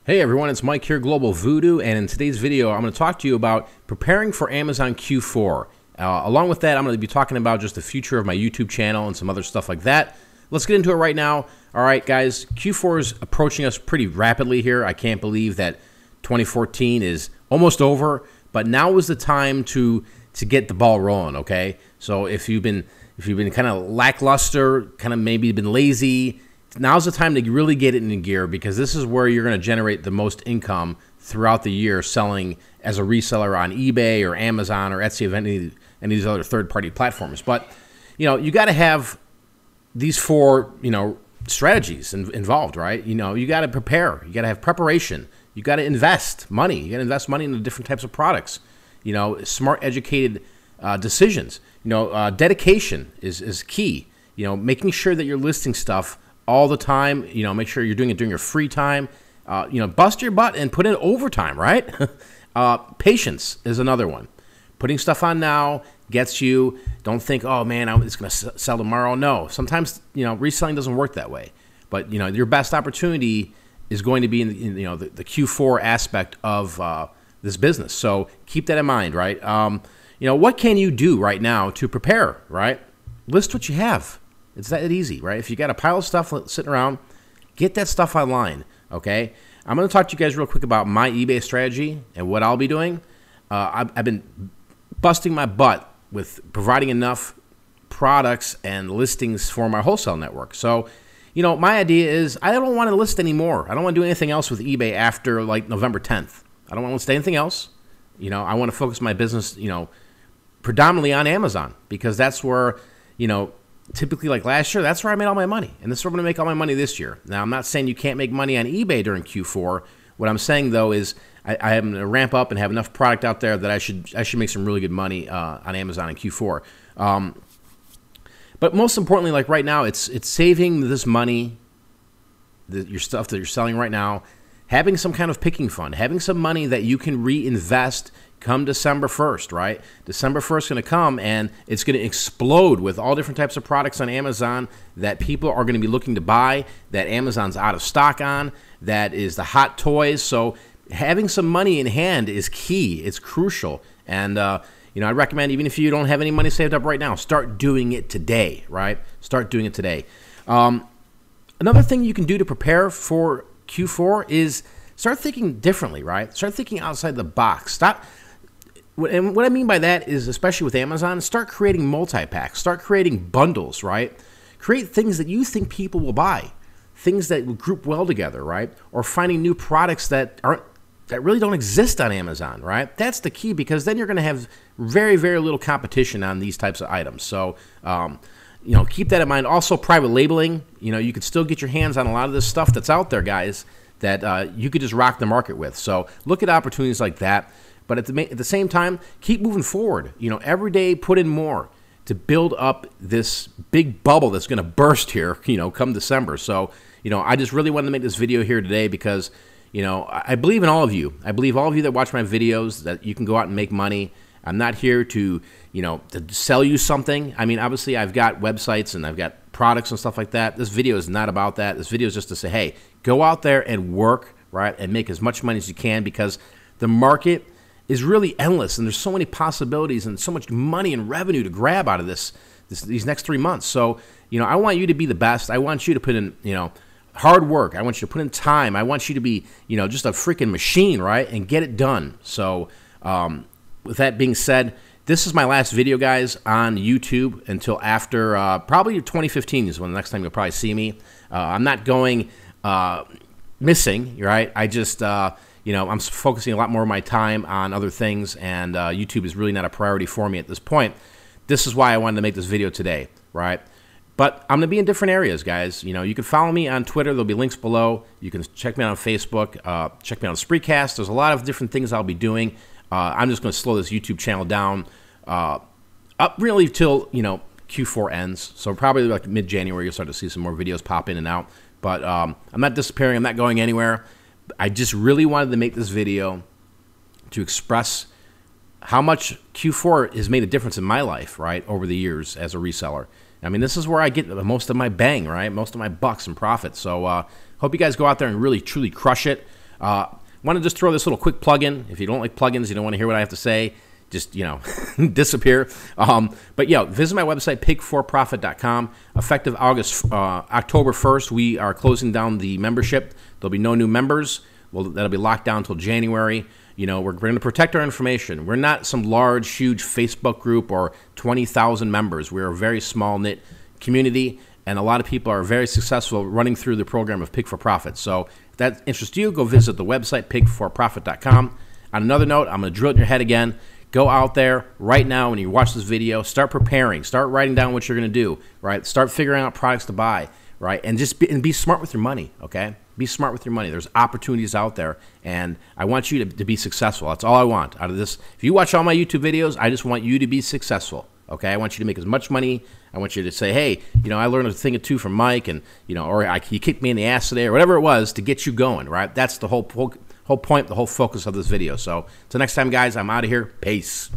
Hey everyone, it's Mike here, Global Voodoo, and in today's video I'm going to talk to you about preparing for Amazon Q4. Along with that, I'm going to be talking about just the future of my YouTube channel and some other stuff like that. Let's get into it right now. All right, guys, Q4 is approaching us pretty rapidly here. I can't believe that 2014 is almost over, but now is the time to get the ball rolling, okay? So if you've been kind of lackluster, kind of maybe been lazy, now's the time to really get it in gear, because this is where you're going to generate the most income throughout the year selling as a reseller on eBay or Amazon or Etsy or any of these other third-party platforms. But, you got to have these four, strategies involved, right? You got to prepare. You got to have preparation. You got to invest money. You got to invest money into different types of products. Smart, educated decisions. Dedication is key. Making sure that you're listing stuff all the time. Make sure you're doing it during your free time. Bust your butt and put in overtime, right? Patience is another one. Putting stuff on now gets you. Don't think, oh man, it's going to sell tomorrow. No, sometimes reselling doesn't work that way. But your best opportunity is going to be in the Q4 aspect of this business. So keep that in mind, right? What can you do right now to prepare, right? List what you have. It's that easy, right? If you got a pile of stuff sitting around, get that stuff online, okay? I'm going to talk to you guys real quick about my eBay strategy and what I'll be doing. I've been busting my butt with providing enough products and listings for my wholesale network. So, my idea is I don't want to list anymore. I don't want to do anything else with eBay after like November 10th. I don't want to list anything else. I want to focus my business, predominantly on Amazon, because that's where, typically, like last year, that's where I made all my money. And this is where I'm going to make all my money this year. Now, I'm not saying you can't make money on eBay during Q4. What I'm saying, though, is I am going to ramp up and have enough product out there that I should make some really good money on Amazon in Q4. But most importantly, like right now, it's saving this money, your stuff that you're selling right now, having some kind of picking fund, having some money that you can reinvest come December 1st, right? December 1st is going to come, and it's going to explode with all different types of products on Amazon that people are going to be looking to buy, that Amazon's out of stock on, that is the hot toys. So having some money in hand is key. It's crucial. And, I recommend, even if you don't have any money saved up right now, start doing it today, right? Start doing it today. Another thing you can do to prepare for Q4 is start thinking differently, right? Start thinking outside the box. And what I mean by that is, especially with Amazon, start creating multi-packs. Start creating bundles, right? Create things that you think people will buy, things that will group well together, right? Or finding new products that really don't exist on Amazon, right? That's the key, because then you're going to have very, very little competition on these types of items. So, keep that in mind. Also, private labeling. You can still get your hands on a lot of this stuff that's out there, guys, that you could just rock the market with. So look at opportunities like that. But at the same time, keep moving forward. Every day put in more to build up this big bubble that's going to burst here, come December. So, I just really wanted to make this video here today because, I believe in all of you. I believe all of you that watch my videos that you can go out and make money. I'm not here to, to sell you something. I mean, obviously, I've got websites and I've got products and stuff like that. This video is not about that. This video is just to say, hey, go out there and work, right, and make as much money as you can, because the market is really endless, and there's so many possibilities and so much money and revenue to grab out of these next 3 months. So, I want you to be the best. I want you to put in, hard work. I want you to put in time. I want you to be, just a freaking machine, right, and get it done. So, with that being said, this is my last video, guys, on YouTube until after probably 2015 is when the next time you'll probably see me. I'm not going missing, right? I just, I'm focusing a lot more of my time on other things, and YouTube is really not a priority for me at this point. This is why I wanted to make this video today, right? But I'm going to be in different areas, guys. You can follow me on Twitter. There'll be links below. You can check me out on Facebook. Check me out on Spreecast. There's a lot of different things I'll be doing. I'm just going to slow this YouTube channel down up really till, Q4 ends. So probably like mid-January, you'll start to see some more videos pop in and out. But I'm not disappearing. I'm not going anywhere. I just really wanted to make this video to express how much Q4 has made a difference in my life, right, over the years as a reseller. I mean, this is where I get most of my bang, right, most of my bucks and profits. So hope you guys go out there and really, truly crush it. Want to just throw this little quick plug-in. If you don't like plugins, you don't want to hear what I have to say, just, disappear. But visit my website, pig4profit.com. Effective October 1st, we are closing down the membership. There'll be no new members. Well, that'll be locked down until January. We're going to protect our information. We're not some large, huge Facebook group or 20,000 members. We're a very small knit community, and a lot of people are very successful running through the program of Pig for Profit. So if that interests you, go visit the website, pig4profit.com. On another note, I'm going to drill it in your head again. Go out there right now when you watch this video. Start preparing. Start writing down what you're going to do, right? Start figuring out products to buy, right? And just be smart with your money, okay? Be smart with your money. There's opportunities out there, and I want you to be successful. That's all I want out of this. If you watch all my YouTube videos, I just want you to be successful, okay? I want you to make as much money. I want you to say, hey, I learned a thing or two from Mike, and, or he kicked me in the ass today, or whatever it was to get you going, right? That's the whole point, the whole focus of this video. So until next time, guys, I'm out of here. Peace.